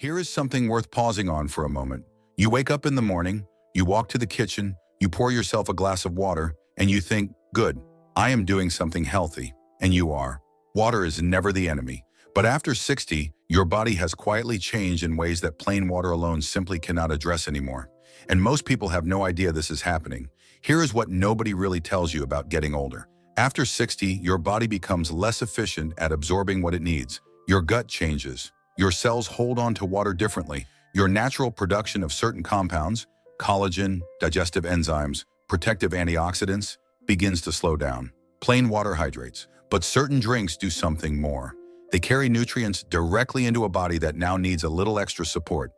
Here is something worth pausing on for a moment. You wake up in the morning, you walk to the kitchen, you pour yourself a glass of water, and you think, good, I am doing something healthy. And you are. Water is never the enemy. But after 60, your body has quietly changed in ways that plain water alone simply cannot address anymore. And most people have no idea this is happening. Here is what nobody really tells you about getting older. After 60, your body becomes less efficient at absorbing what it needs. Your gut changes. Your cells hold on to water differently. Your natural production of certain compounds, collagen, digestive enzymes, protective antioxidants, begins to slow down. Plain water hydrates, but certain drinks do something more. They carry nutrients directly into a body that now needs a little extra support.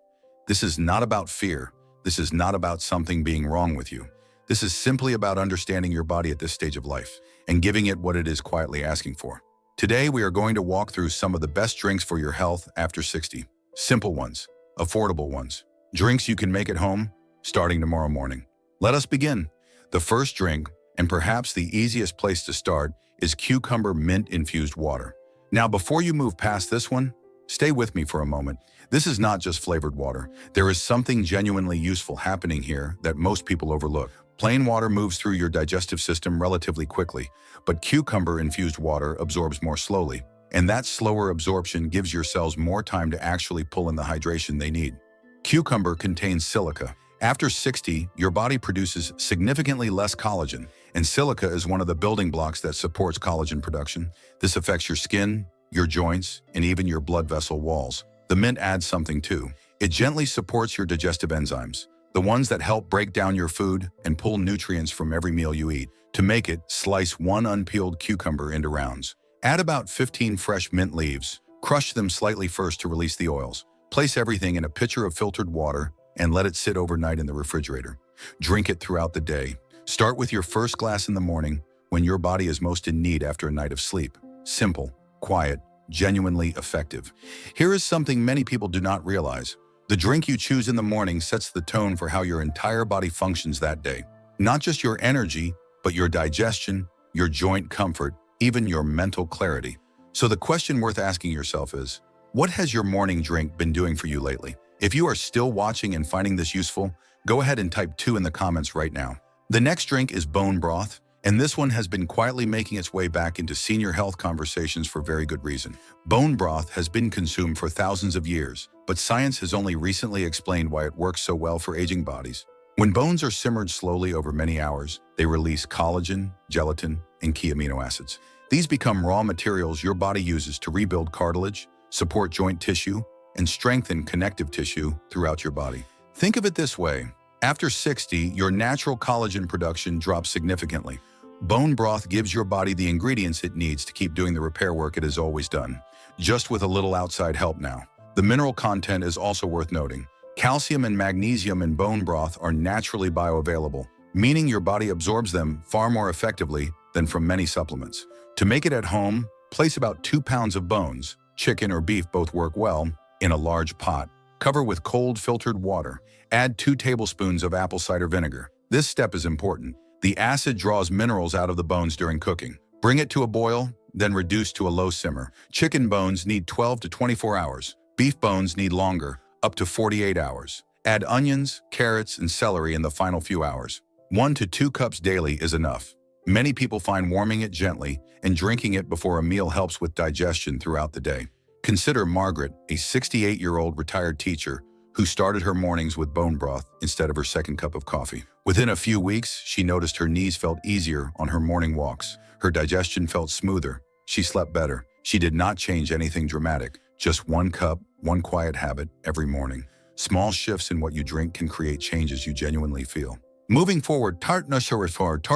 This is not about fear. This is not about something being wrong with you. This is simply about understanding your body at this stage of life and giving it what it is quietly asking for. Today, we are going to walk through some of the best drinks for your health after 60. Simple ones, affordable ones, drinks you can make at home starting tomorrow morning. Let us begin. The first drink, and perhaps the easiest place to start, is cucumber mint-infused water. Now, before you move past this one, stay with me for a moment. This is not just flavored water. There is something genuinely useful happening here that most people overlook. Plain water moves through your digestive system relatively quickly, but cucumber-infused water absorbs more slowly, and that slower absorption gives your cells more time to actually pull in the hydration they need. Cucumber contains silica. After 60, your body produces significantly less collagen, and silica is one of the building blocks that supports collagen production. This affects your skin, your joints, and even your blood vessel walls. The mint adds something too. It gently supports your digestive enzymes, the ones that help break down your food and pull nutrients from every meal you eat. To make it, slice one unpeeled cucumber into rounds. Add about 15 fresh mint leaves. Crush them slightly first to release the oils. Place everything in a pitcher of filtered water and let it sit overnight in the refrigerator. Drink it throughout the day. Start with your first glass in the morning when your body is most in need after a night of sleep. Simple, quiet, genuinely effective. Here is something many people do not realize. The drink you choose in the morning sets the tone for how your entire body functions that day. Not just your energy, but your digestion, your joint comfort, even your mental clarity. So the question worth asking yourself is, what has your morning drink been doing for you lately? If you are still watching and finding this useful, go ahead and type 2 in the comments right now. The next drink is bone broth, and this one has been quietly making its way back into senior health conversations for very good reason. Bone broth has been consumed for thousands of years, but science has only recently explained why it works so well for aging bodies. When bones are simmered slowly over many hours, they release collagen, gelatin, and key amino acids. These become raw materials your body uses to rebuild cartilage, support joint tissue, and strengthen connective tissue throughout your body. Think of it this way. After 60, your natural collagen production drops significantly. Bone broth gives your body the ingredients it needs to keep doing the repair work it has always done, just with a little outside help now. The mineral content is also worth noting. Calcium and magnesium in bone broth are naturally bioavailable, meaning your body absorbs them far more effectively than from many supplements. To make it at home, place about 2 pounds of bones, chicken or beef both work well, in a large pot. Cover with cold filtered water. Add 2 tablespoons of apple cider vinegar. This step is important. The acid draws minerals out of the bones during cooking. Bring it to a boil, then reduce to a low simmer. Chicken bones need 12 to 24 hours. Beef bones need longer, up to 48 hours. Add onions, carrots, and celery in the final few hours. 1 to 2 cups daily is enough. Many people find warming it gently and drinking it before a meal helps with digestion throughout the day. Consider Margaret, a 68-year-old retired teacher who started her mornings with bone broth instead of her second cup of coffee. Within a few weeks, she noticed her knees felt easier on her morning walks. Her digestion felt smoother. She slept better. She did not change anything dramatic. Just 1 cup, 1 quiet habit every morning. Small shifts in what you drink can create changes you genuinely feel. Moving forward, tart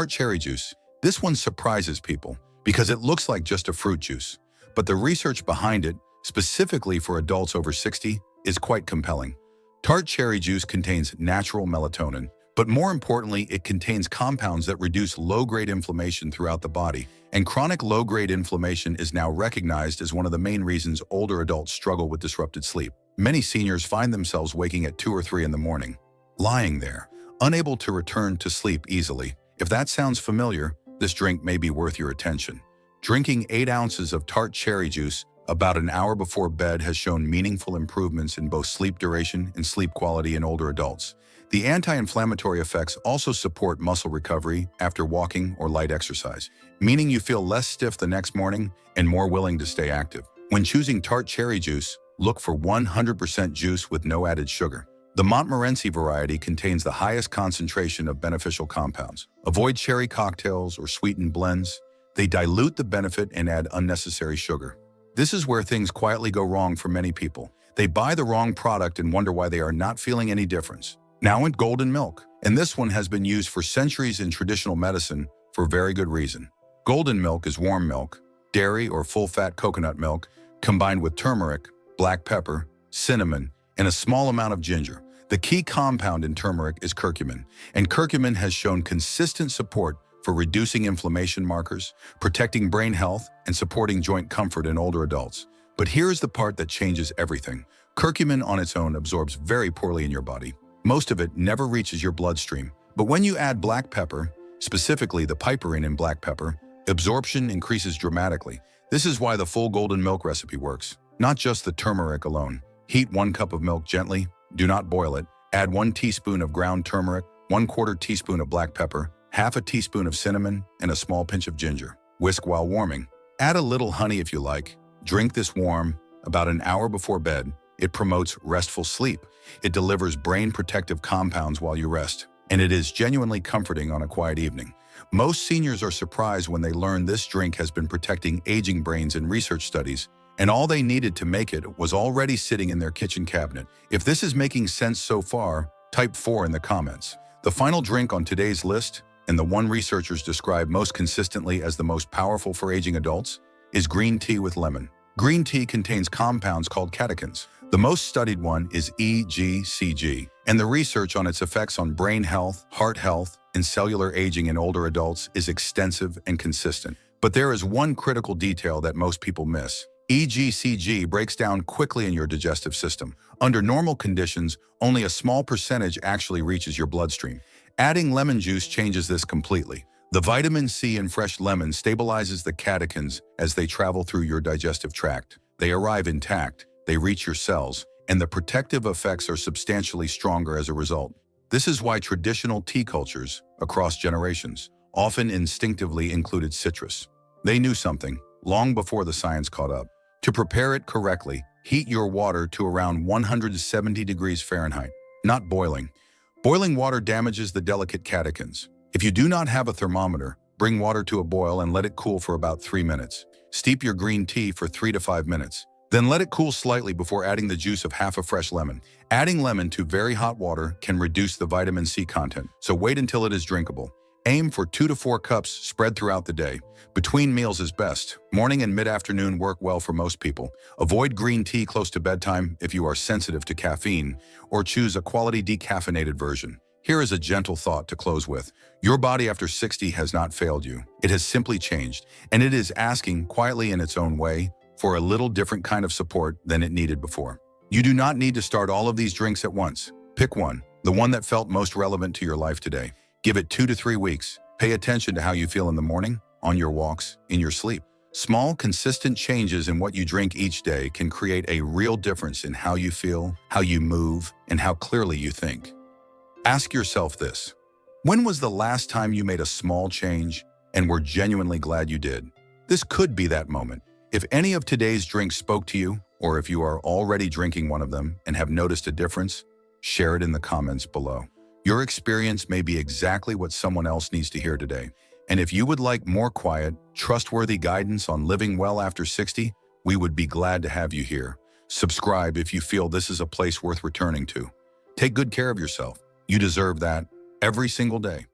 cherry juice. This one surprises people because it looks like just a fruit juice. But the research behind it, specifically for adults over 60, is quite compelling. Tart cherry juice contains natural melatonin, but more importantly, it contains compounds that reduce low-grade inflammation throughout the body, and chronic low-grade inflammation is now recognized as one of the main reasons older adults struggle with disrupted sleep. Many seniors find themselves waking at 2 or 3 in the morning, lying there, unable to return to sleep easily. If that sounds familiar, this drink may be worth your attention. Drinking 8 ounces of tart cherry juice about an hour before bed has shown meaningful improvements in both sleep duration and sleep quality in older adults. The anti-inflammatory effects also support muscle recovery after walking or light exercise, meaning you feel less stiff the next morning and more willing to stay active. When choosing tart cherry juice, look for 100% juice with no added sugar. The Montmorency variety contains the highest concentration of beneficial compounds. Avoid cherry cocktails or sweetened blends. They dilute the benefit and add unnecessary sugar. This is where things quietly go wrong for many people. They buy the wrong product and wonder why they are not feeling any difference. Now in golden milk, and this one has been used for centuries in traditional medicine for very good reason. Golden milk is warm milk, dairy or full-fat coconut milk, combined with turmeric, black pepper, cinnamon, and a small amount of ginger. The key compound in turmeric is curcumin, and curcumin has shown consistent support for reducing inflammation markers, protecting brain health, and supporting joint comfort in older adults. But here's the part that changes everything. Curcumin on its own absorbs very poorly in your body. Most of it never reaches your bloodstream. But when you add black pepper, specifically the piperine in black pepper, absorption increases dramatically. This is why the full golden milk recipe works, not just the turmeric alone. Heat 1 cup of milk gently. Do not boil it. Add 1 teaspoon of ground turmeric, 1/4 teaspoon of black pepper, half a teaspoon of cinnamon, and a small pinch of ginger. Whisk while warming. Add a little honey if you like. Drink this warm, about an hour before bed. It promotes restful sleep. It delivers brain protective compounds while you rest, and it is genuinely comforting on a quiet evening. Most seniors are surprised when they learn this drink has been protecting aging brains in research studies, and all they needed to make it was already sitting in their kitchen cabinet. If this is making sense so far, type 4 in the comments. The final drink on today's list, and the one researchers describe most consistently as the most powerful for aging adults, is green tea with lemon. Green tea contains compounds called catechins. The most studied one is EGCG, and the research on its effects on brain health, heart health, and cellular aging in older adults is extensive and consistent. But there is one critical detail that most people miss. EGCG breaks down quickly in your digestive system. Under normal conditions, only a small percentage actually reaches your bloodstream. Adding lemon juice changes this completely. The vitamin C in fresh lemon stabilizes the catechins as they travel through your digestive tract. They arrive intact, they reach your cells, and the protective effects are substantially stronger as a result. This is why traditional tea cultures, across generations, often instinctively included citrus. They knew something, long before the science caught up. To prepare it correctly, heat your water to around 170 degrees Fahrenheit, not boiling. Boiling water damages the delicate catechins. If you do not have a thermometer, bring water to a boil and let it cool for about 3 minutes. Steep your green tea for 3 to 5 minutes. Then let it cool slightly before adding the juice of half a fresh lemon. Adding lemon to very hot water can reduce the vitamin C content, so wait until it is drinkable. Aim for 2 to 4 cups spread throughout the day. Between meals is best. Morning and mid-afternoon work well for most people. Avoid green tea close to bedtime if you are sensitive to caffeine, or choose a quality decaffeinated version. Here is a gentle thought to close with. Your body after 60 has not failed you. It has simply changed, and it is asking, quietly in its own way, for a little different kind of support than it needed before. You do not need to start all of these drinks at once. Pick one, the one that felt most relevant to your life today. Give it 2 to 3 weeks. Pay attention to how you feel in the morning, on your walks, in your sleep. Small, consistent changes in what you drink each day can create a real difference in how you feel, how you move, and how clearly you think. Ask yourself this: when was the last time you made a small change and were genuinely glad you did? This could be that moment. If any of today's drinks spoke to you, or if you are already drinking one of them and have noticed a difference, share it in the comments below. Your experience may be exactly what someone else needs to hear today. And if you would like more quiet, trustworthy guidance on living well after 60, we would be glad to have you here. Subscribe if you feel this is a place worth returning to. Take good care of yourself. You deserve that every single day.